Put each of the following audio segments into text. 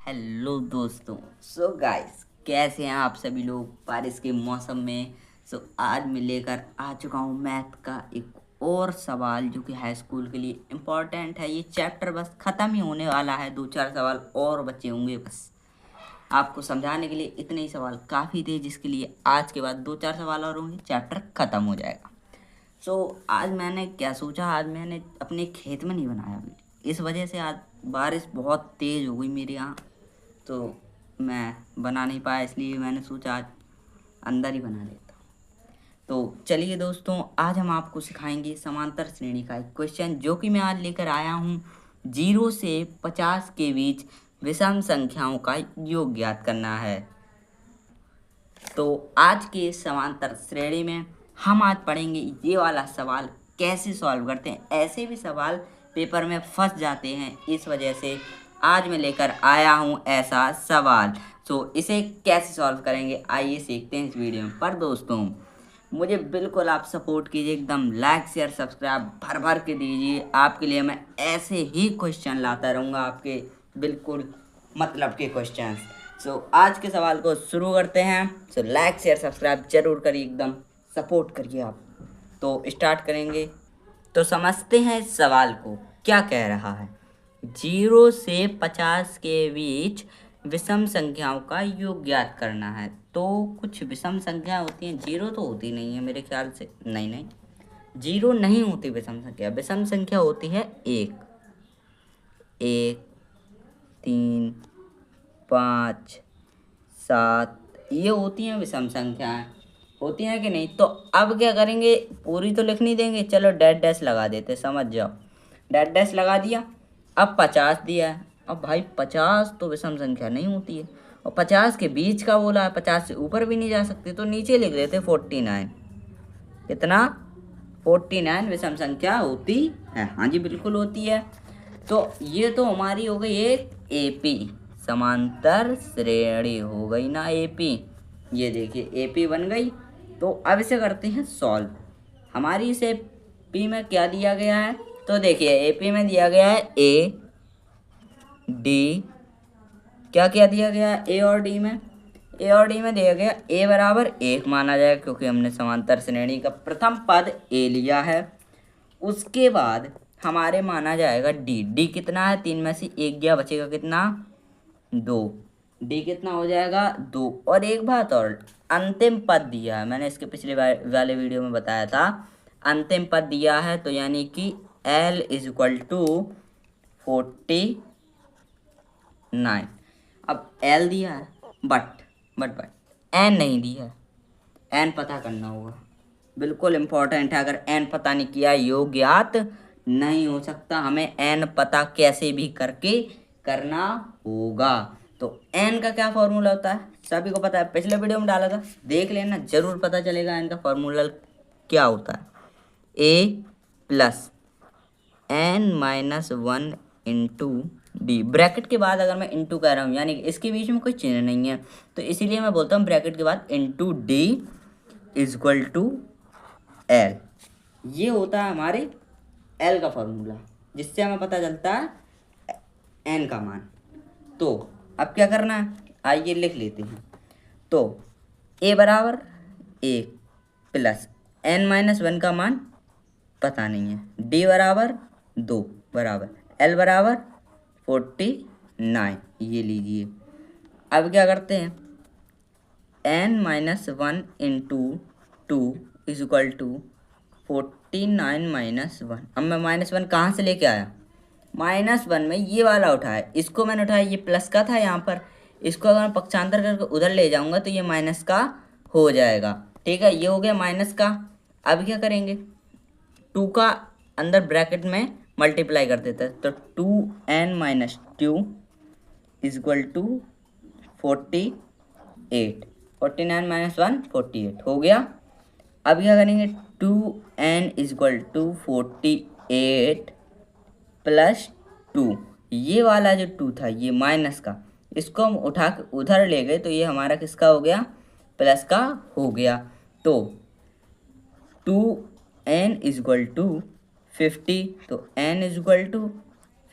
Hello दोस्तों। So guys, कैसे हैं आप सभी लोग बारिश के मौसम में। आज मैं लेकर आ चुका हूँ मैथ का एक और सवाल जो कि हाई स्कूल के लिए इम्पोर्टेंट है। ये चैप्टर बस ख़त्म ही होने वाला है, 2-4 सवाल और बचे होंगे। बस आपको समझाने के लिए इतने ही सवाल काफ़ी थे, जिसके लिए आज के बाद 2-4 सवाल और होंगे, चैप्टर ख़त्म हो जाएगा। आज मैंने क्या सोचा, आज मैंने अपने खेत में नहीं बनाया वीडियो, इस वजह से आज बारिश बहुत तेज़ हो गई मेरे यहाँ, तो मैं बना नहीं पाया। इसलिए मैंने सोचा आज अंदर ही बना लेता हूँ। तो चलिए दोस्तों, आज हम आपको सिखाएंगे समांतर श्रेणी का एक क्वेश्चन, जो कि मैं आज लेकर आया हूँ। 0 से 50 के बीच विषम संख्याओं का योग ज्ञात करना है। तो आज के समांतर श्रेणी में हम आज पढ़ेंगे ये वाला सवाल कैसे सॉल्व करते हैं। ऐसे भी सवाल पेपर में फंस जाते हैं, इस वजह से आज मैं लेकर आया हूँ ऐसा सवाल। इसे कैसे सॉल्व करेंगे, आइए सीखते हैं इस वीडियो में। पर दोस्तों, मुझे बिल्कुल आप सपोर्ट कीजिए, एकदम लाइक शेयर सब्सक्राइब भर भर के दीजिए। आपके लिए मैं ऐसे ही क्वेश्चन लाता रहूँगा, आपके बिल्कुल मतलब के क्वेश्चन। आज के सवाल को शुरू करते हैं। लाइक शेयर सब्सक्राइब जरूर करिए, एकदम सपोर्ट करिए आप। तो स्टार्ट करेंगे। तो समझते हैं इस सवाल को क्या कह रहा है। 0 से 50 के बीच विषम संख्याओं का योग ज्ञात करना है। तो कुछ विषम संख्या होती हैं, 0 तो होती नहीं है मेरे ख्याल से। नहीं, 0 नहीं होती विषम संख्या। विषम संख्या होती है 1, 3, 5, 7, ये होती हैं विषम संख्याएं। होती हैं कि नहीं? तो अब क्या करेंगे, पूरी तो लिख नहीं देंगे, चलो डैश डैश लगा देते, समझ जाओ। डैश डैश लगा दिया। अब 50 दिया है। अब भाई 50 तो विषम संख्या नहीं होती है, और 50 के बीच का बोला है, 50 से ऊपर भी नहीं जा सकते, तो नीचे लिख देते 49। कितना? 49 विषम संख्या होती है। हाँ जी, बिल्कुल होती है। तो ये तो हमारी हो गई एक एपी, समांतर श्रेणी हो गई ना एपी। ये देखिए एपी बन गई। तो अब इसे करते हैं सॉल्व। हमारी इसे पी में क्या दिया गया है, तो देखिए एपी में दिया गया है ए डी। क्या क्या दिया गया है ए और डी में? ए और डी में दिया गया ए बराबर 1 माना जाएगा, क्योंकि हमने समांतर श्रेणी का प्रथम पद ए लिया है। उसके बाद हमारे माना जाएगा डी। डी कितना है? 3 में से 1 गया, बचेगा कितना? 2। डी कितना हो जाएगा? 2। और एक बात और, अंतिम पद दिया है, मैंने इसके पिछले वाले वीडियो में बताया था। अंतिम पद दिया है, तो यानी कि L इज इक्वल टू 49। अब L दिया है, बट N नहीं दिया है। N पता करना होगा, बिल्कुल इम्पोर्टेंट है। अगर n पता नहीं किया, योग ज्ञात नहीं हो सकता। हमें n पता कैसे भी करके करना होगा। तो n का क्या फॉर्मूला होता है, सभी को पता है, पिछले वीडियो में डाला था, देख लेना, जरूर पता चलेगा n का फॉर्मूला क्या होता है। a plus n-1 into D. Bracket के बाद अगर मैं इंटू कह रहा हूँ, यानी कि इसके बीच में कोई चिन्ह नहीं है, तो इसीलिए मैं बोलता हूँ ब्रैकेट के बाद into D is equal to L। ये होता है हमारे L का फॉर्मूला, जिससे हमें पता चलता है N का मान। तो अब क्या करना है, आइए लिख लेते हैं। तो A बराबर 1 प्लस n-1 का मान पता नहीं है, D बराबर 2 बराबर L बराबर 49। ये लीजिए। अब क्या करते हैं, n-1 into 2 is equal to 49-1। अब मैं -1 कहाँ से लेके आया, -1 में ये वाला उठाया, इसको मैंने उठाया, ये प्लस का था यहाँ पर। इसको अगर मैं पक्षांतर करके उधर ले जाऊंगा तो ये माइनस का हो जाएगा। ठीक है, ये हो गया माइनस का। अब क्या करेंगे, 2 का अंदर ब्रैकेट में मल्टीप्लाई कर देते हैं, तो 2n-2 इज इक्वल टू 48। 49-1 48 हो गया। अब क्या करेंगे, 2n is equal to 48 plus 2। ये वाला जो 2 था, ये माइनस का, इसको हम उठा के उधर ले गए, तो ये हमारा किसका हो गया, प्लस का हो गया। तो 2n इज इक्वल टू 50, तो n is equal to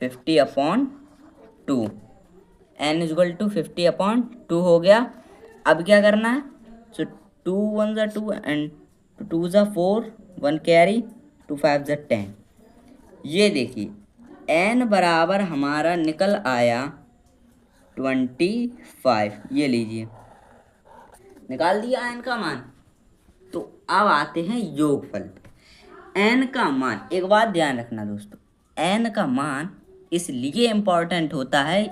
50/2। n is equal to 50/2 हो गया। अब क्या करना है, सो 2 1 ज़ा 2 एंड 2 ज़ा 4, 1 कैरी, 2 5 ज़ा 10। ये देखिए n बराबर हमारा निकल आया 25। ये लीजिए निकाल दिया n का मान। तो अब आते हैं योगफल। n का मान, एक बात ध्यान रखना दोस्तों, n का मान इसलिए इम्पोर्टेंट होता है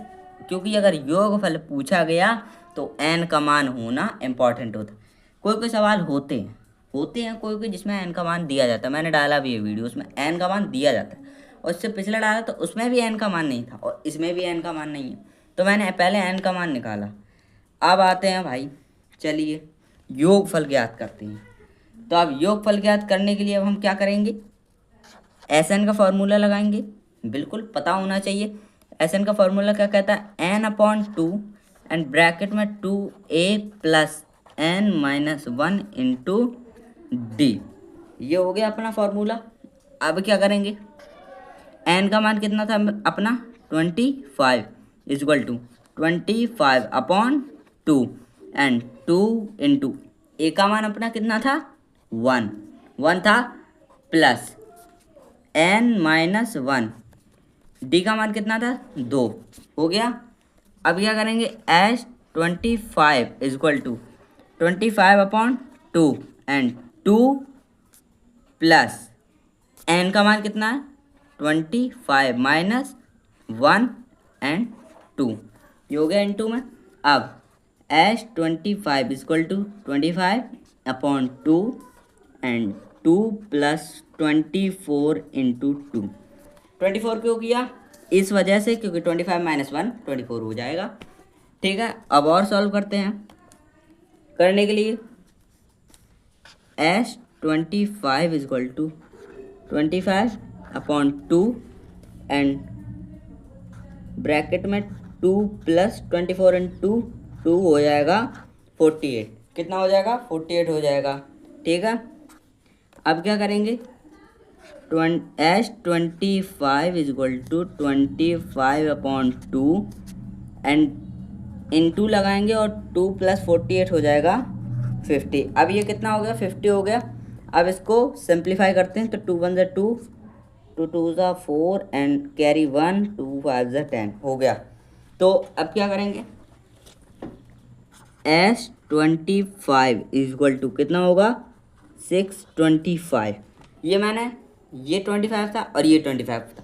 क्योंकि अगर योगफल पूछा गया तो n का मान होना इम्पोर्टेंट होता है। कोई कोई सवाल होते हैं कोई कोई जिसमें n का मान दिया जाता है, मैंने डाला भी है वीडियो, उसमें n का मान दिया जाता है। और इससे पिछला डाला तो उसमें भी n का मान नहीं था और इसमें भी n का मान नहीं है, तो मैंने पहले n का मान निकाला। अब आते हैं भाई, चलिए योगफल ज्ञात करते हैं। तो अब योगफल ज्ञात करने के लिए अब हम क्या करेंगे, एस एन का फॉर्मूला लगाएंगे, बिल्कुल पता होना चाहिए। एस एन का फॉर्मूला क्या कहता है, n/2 एंड ब्रैकेट में 2a plus n-1 into D. ये हो गया अपना फॉर्मूला। अब क्या करेंगे, n का मान कितना था अपना 25 इजक्वल टू 25/2 एंड 2 इंटू ए का मान अपना कितना था 1 था, प्लस n-1, डी का मान कितना था 2 हो गया। अब क्या करेंगे, s25 is equal to 25/2 and 2 plus n का मान कितना है 25 माइनस 1 एंड 2, ये हो गया इंटू में। अब s25 is equal to 25/2 and 2 plus 24 into 2। 24 क्यों किया, इस वजह से क्योंकि 25 माइनस 1 24 हो जाएगा। ठीक है, अब और सॉल्व करते हैं। करने के लिए s25 is equal to 25/2 and bracket में 2 प्लस 24 इंटू 2 हो जाएगा 48। कितना हो जाएगा 48 हो जाएगा। ठीक है, अब क्या करेंगे, s25 is equal to 25/2 and into लगाएंगे और 2 प्लस 48 हो जाएगा 50। अब ये कितना हो गया 50 हो गया। अब इसको सिंप्लीफाई करते हैं तो 2 1 ज़ा 2, 2 2 ज़ा 4 एंड कैरी 1, 2 5 ज़ा 10 हो गया। तो अब क्या करेंगे, s25 इजक्वल टू कितना होगा 625। ये मैंने ये 25 था और ये 25 था,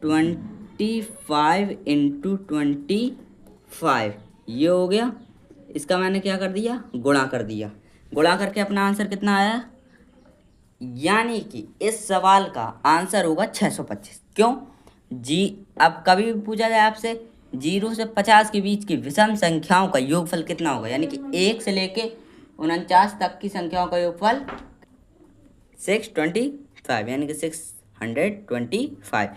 25 इंटू 25 ये हो गया। इसका मैंने क्या कर दिया, गुणा कर दिया। गुणा करके अपना आंसर कितना आया, यानी कि इस सवाल का आंसर होगा 625। क्यों जी, अब कभी भी पूछा जाए आपसे 0 से 50 के बीच की विषम संख्याओं का योगफल कितना होगा, यानी कि 1 से लेके 49 तक की संख्याओं का योगफल 625, यानी कि 625।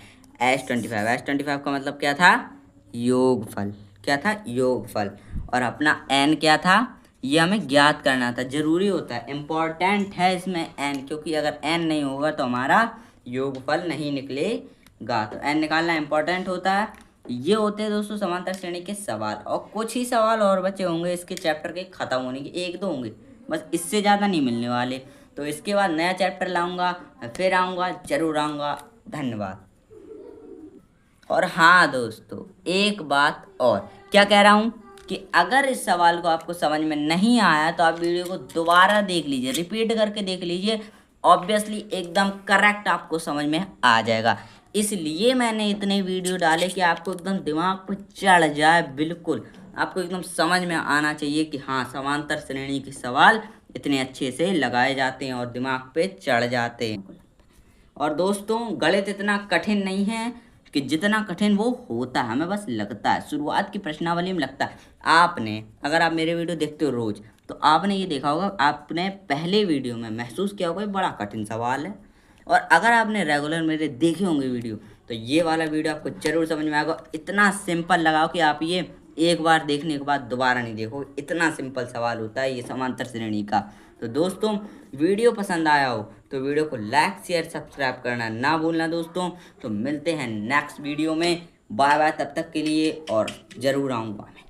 s25 का मतलब क्या था, योगफल। क्या था, योगफल। और अपना n क्या था, ये हमें ज्ञात करना था। जरूरी होता है, इम्पॉर्टेंट है इसमें n, क्योंकि अगर n नहीं होगा तो हमारा योगफल नहीं निकलेगा। तो n निकालना इम्पॉर्टेंट होता है। ये होते हैं दोस्तों समांतर श्रेणी के सवाल, और कुछ ही सवाल और बचे होंगे इसके चैप्टर के ख़त्म होने के, 1-2 होंगे बस, इससे ज़्यादा नहीं मिलने वाले। तो इसके बाद नया चैप्टर लाऊंगा, फिर आऊँगा, जरूर आऊँगा। धन्यवाद। और हाँ दोस्तों, एक बात और, क्या कह रहा हूँ कि अगर इस सवाल को आपको समझ में नहीं आया तो आप वीडियो को दोबारा देख लीजिए, रिपीट करके देख लीजिए, ऑब्वियसली एकदम करेक्ट आपको समझ में आ जाएगा। इसलिए मैंने इतने वीडियो डाले कि आपको एकदम दिमाग पर चढ़ जाए, बिल्कुल आपको एकदम समझ में आना चाहिए कि हाँ, समांतर श्रेणी के सवाल इतने अच्छे से लगाए जाते हैं और दिमाग पे चढ़ जाते हैं। और दोस्तों, गणित इतना कठिन नहीं है कि जितना कठिन वो होता है, हमें बस लगता है, शुरुआत की प्रश्नावली में लगता है। आपने, अगर आप मेरे वीडियो देखते हो रोज़, तो आपने ये देखा होगा, आपने पहले वीडियो में महसूस किया होगा ये बड़ा कठिन सवाल है। और अगर आपने रेगुलर मेरे देखे होंगे वीडियो, तो ये वाला वीडियो आपको जरूर समझ में आएगा। इतना सिंपल लगाओ कि आप ये एक बार देखने के बाद दोबारा नहीं देखो, इतना सिंपल सवाल होता है ये समांतर श्रेणी का। तो दोस्तों, वीडियो पसंद आया हो तो वीडियो को लाइक शेयर सब्सक्राइब करना ना भूलना दोस्तों। तो मिलते हैं नेक्स्ट वीडियो में। बाय बाय तब तक के लिए, और ज़रूर आऊँगा मैं।